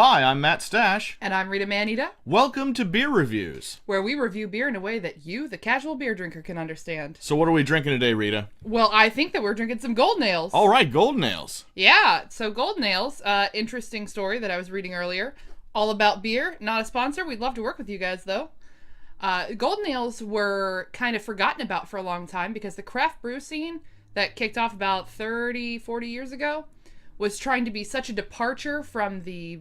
Hi, I'm Matt Stash. And I'm Rita Manita. Welcome to Beer Reviews, where we review beer in a way that you, the casual beer drinker, can understand. So what are we drinking today, Rita? Well, I think that we're drinking some Golden Ales. All right, Golden Ales. Yeah, so Golden Ales, interesting story that I was reading earlier. All about beer, not a sponsor. We'd love to work with you guys, though. Golden Ales were kind of forgotten about for a long time because the craft brew scene that kicked off about 30, 40 years ago was trying to be such a departure from the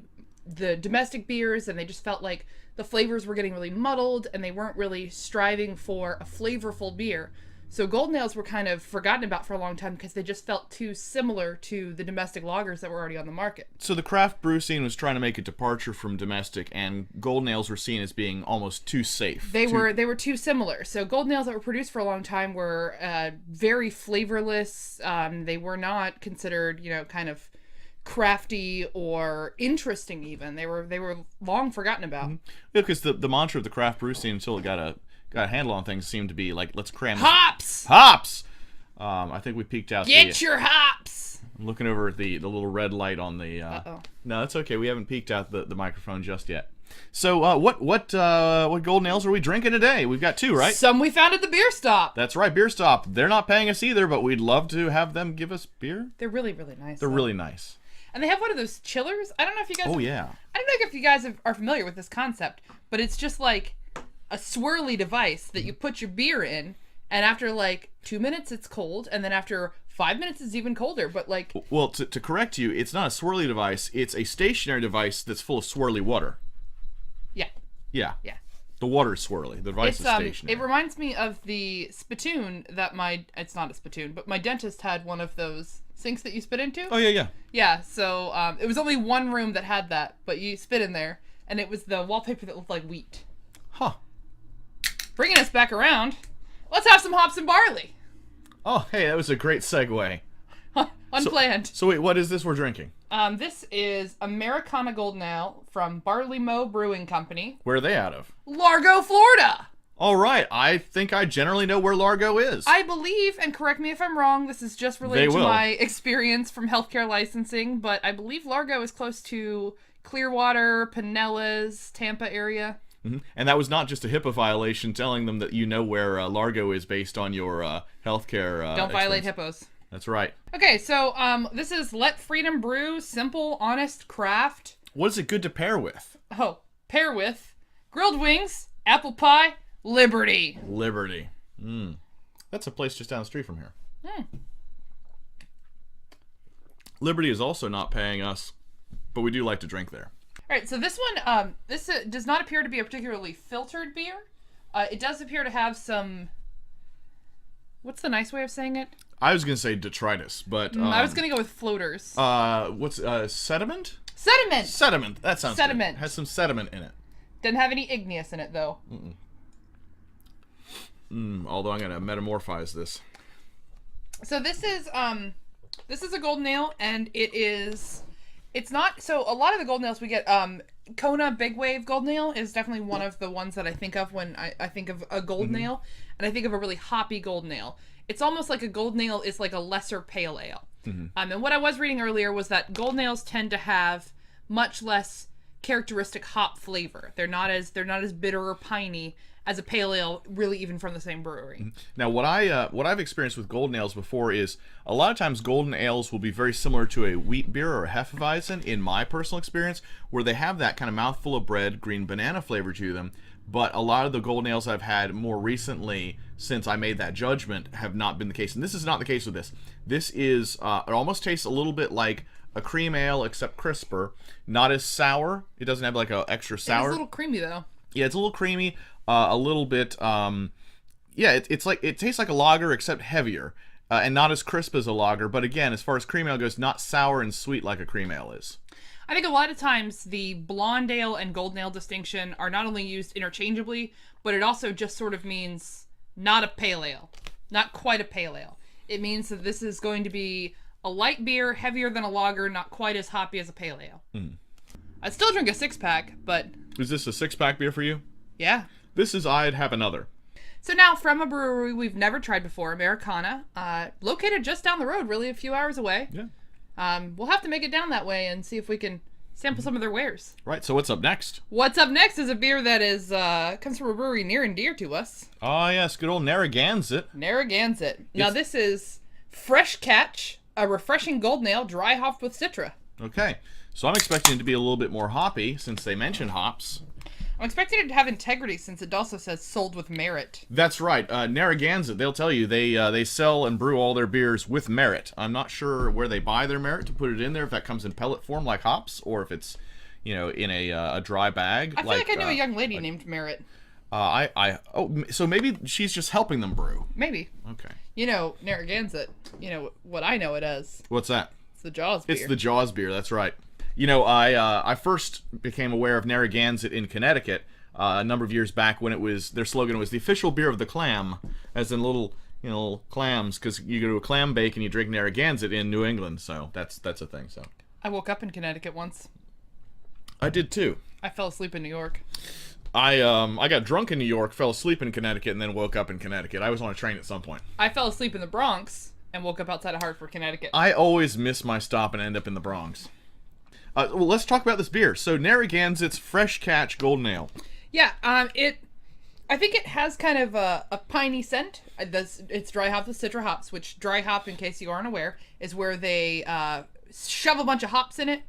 domestic beers, and they just felt like the flavors were getting really muddled and they weren't really striving for a flavorful beer. So Golden Ales were kind of forgotten about for a long time because they just felt too similar to the domestic lagers that were already on the market. So the craft brew scene was trying to make a departure from domestic, and Golden Ales were seen as being almost too safe. They were too similar. So Golden Ales that were produced for a long time were very flavorless. They were not considered, kind of crafty or interesting even. They were long forgotten about. Mm-hmm. Yeah, because the mantra of the craft brew scene until it got a handle on things seemed to be like, let's cram hops. I think we peaked out. Get your hops. I'm looking over at the little red light on the. No, that's okay. We haven't peaked out the microphone just yet. So what Golden Ales are we drinking today? We've got two, right? Some we found at the beer stop. That's right, Beer Stop. They're not paying us either, but we'd love to have them give us beer. They're really, really nice. They're really nice. And they have one of those chillers. I don't know if you guys. Oh, yeah. I don't know if you guys are familiar with this concept, but it's just like a swirly device that you put your beer in, and after like 2 minutes it's cold, and then after 5 minutes it's even colder. But like, well, to correct you, it's not a swirly device. It's a stationary device that's full of swirly water. Yeah. Yeah. Yeah. The water's swirly. The device is stationary. It reminds me of the spittoon that it's not a spittoon, but my dentist had one of those sinks that you spit into. Oh, yeah. Yeah, so it was only one room that had that, but you spit in there, and it was the wallpaper that looked like wheat. Huh. Bringing us back around, let's have some hops and barley. Oh, hey, that was a great segue. Unplanned. So wait, what is this we're drinking? This is Americana Golden Ale from Barley Mow Brewing Company. Where are they out of? Largo, Florida. All right, I think I generally know where Largo is. I believe, and correct me if I'm wrong, this is just related to my experience from healthcare licensing, but I believe Largo is close to Clearwater, Pinellas, Tampa area. Mm-hmm. And that was not just a HIPAA violation telling them that you know where Largo is based on your healthcare Don't violate HIPPOs. That's right. Okay, so this is Let Freedom Brew, simple, honest craft. What is it good to pair with? Oh, pair with grilled wings, apple pie, Liberty. That's a place just down the street from here. Mm. Liberty is also not paying us, but we do like to drink there. All right, so this one, this does not appear to be a particularly filtered beer. It does appear to have some. What's the nice way of saying it? I was gonna say detritus, but I was gonna go with floaters. What's sediment? Sediment. That sounds sediment. Good. Has some sediment in it. Doesn't have any igneous in it though. Although I'm gonna metamorphize this. So this is a Golden Ale, and it's not, so a lot of the Golden Ales we get, Kona Big Wave Golden Ale is definitely one of the ones that I think of when I think of a Golden Ale, and I think of a really hoppy Golden Ale. It's almost like a Golden Ale is like a lesser pale ale. And what I was reading earlier was that Golden Ales tend to have much less characteristic hop flavor. They're not as bitter or piney as a pale ale, really, even from the same brewery. Now, what I've experienced with Golden Ales before is a lot of times Golden Ales will be very similar to a wheat beer or a Hefeweizen, in my personal experience, where they have that kind of mouthful of bread, green banana flavor to them. But a lot of the Golden Ales I've had more recently, since I made that judgment, have not been the case. And this is not the case with this. This is, it almost tastes a little bit like a cream ale, except crisper. Not as sour. It doesn't have like a extra sour. It's a little creamy, though. Yeah, it's a little creamy. A little bit, it's like, it tastes like a lager except heavier, and not as crisp as a lager. But again, as far as cream ale goes, not sour and sweet like a cream ale is. I think a lot of times the blonde ale and golden ale distinction are not only used interchangeably, but it also just sort of means not a pale ale, not quite a pale ale. It means that this is going to be a light beer, heavier than a lager, not quite as hoppy as a pale ale. I'd still drink a 6-pack, but... Is this a 6-pack beer for you? Yeah. This is I'd have another. So now, from a brewery we've never tried before, Americana, located just down the road, really a few hours away. Yeah. We'll have to make it down that way and see if we can sample some of their wares. Right, so what's up next? What's up next is a beer that is comes from a brewery near and dear to us. Oh, yes, good old Narragansett. Narragansett. Now, this is Fresh Catch, a refreshing golden ale, dry hopped with Citra. Okay, so I'm expecting it to be a little bit more hoppy, since they mentioned hops. I'm expecting it to have integrity, since it also says sold with merit. That's right. Narragansett, they'll tell you they sell and brew all their beers with merit. I'm not sure where they buy their merit to put it in there, if that comes in pellet form like hops, or if it's, in a dry bag. I feel like I knew a young lady named Merit. So maybe she's just helping them brew. Maybe. Okay. Narragansett, what I know it as. What's that? It's the Jaws beer. It's the Jaws beer, that's right. I first became aware of Narragansett in Connecticut a number of years back when their slogan was the official beer of the clam, as in little clams, because you go to a clam bake and you drink Narragansett in New England, so that's a thing. So I woke up in Connecticut once. I did too. I fell asleep in New York. I got drunk in New York, fell asleep in Connecticut, and then woke up in Connecticut. I was on a train at some point. I fell asleep in the Bronx and woke up outside of Hartford, Connecticut. I always miss my stop and end up in the Bronx. Well, let's talk about this beer. So Narragansett's Fresh Catch Golden Ale. Yeah, I think it has kind of a piney scent. It's dry hopped with Citra hops, which dry hop, in case you aren't aware, is where they shove a bunch of hops in it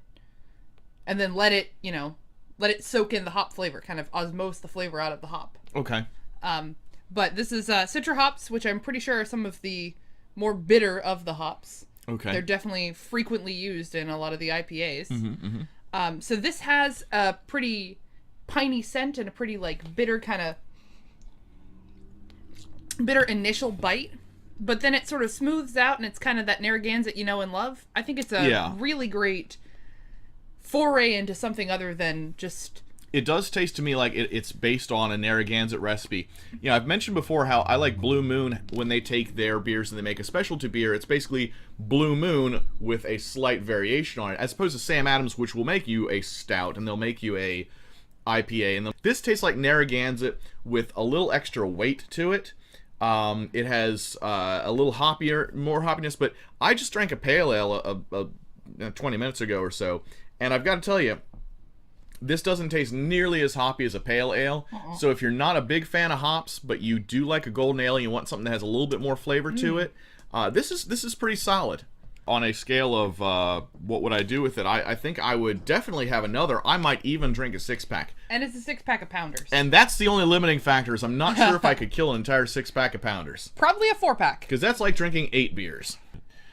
and then let it soak in the hop flavor, kind of osmose the flavor out of the hop. Okay. But this is Citra hops, which I'm pretty sure are some of the more bitter of the hops. Okay. They're definitely frequently used in a lot of the IPAs. Mm-hmm, mm-hmm. So this has a pretty piney scent and a pretty bitter bitter initial bite, but then it sort of smooths out and it's kind of that Narragansett you know and love. I think it's a really great foray into something other than just... It does taste to me like it's based on a Narragansett recipe. I've mentioned before how I like Blue Moon when they take their beers and they make a specialty beer. It's basically Blue Moon with a slight variation on it, as opposed to Sam Adams, which will make you a stout and they'll make you a IPA. And this tastes like Narragansett with a little extra weight to it. It has a little more hoppiness, but I just drank a pale ale 20 minutes ago or so, and I've got to tell you, this doesn't taste nearly as hoppy as a pale ale. So if you're not a big fan of hops, but you do like a golden ale and you want something that has a little bit more flavor to it, this is pretty solid. On a scale of what would I do with it, I think I would definitely have another. I might even drink a 6-pack. And it's a 6-pack of Pounders. And that's the only limiting factor, is I'm not sure if I could kill an entire 6-pack of Pounders. Probably a 4-pack. Because that's like drinking 8 beers.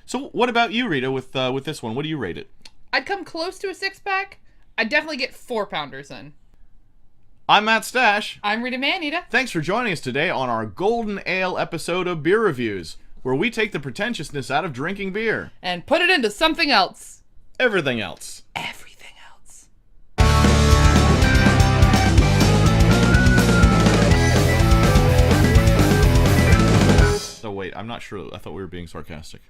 So what about you, Rita, with this one? What do you rate it? I'd come close to a 6-pack. I'd definitely get 4 Pounders in. I'm Matt Stash. I'm Rita Manita. Thanks for joining us today on our Golden Ale episode of Beer Reviews, where we take the pretentiousness out of drinking beer. And put it into something else. Everything else. Everything else. Oh, wait, I'm not sure. I thought we were being sarcastic.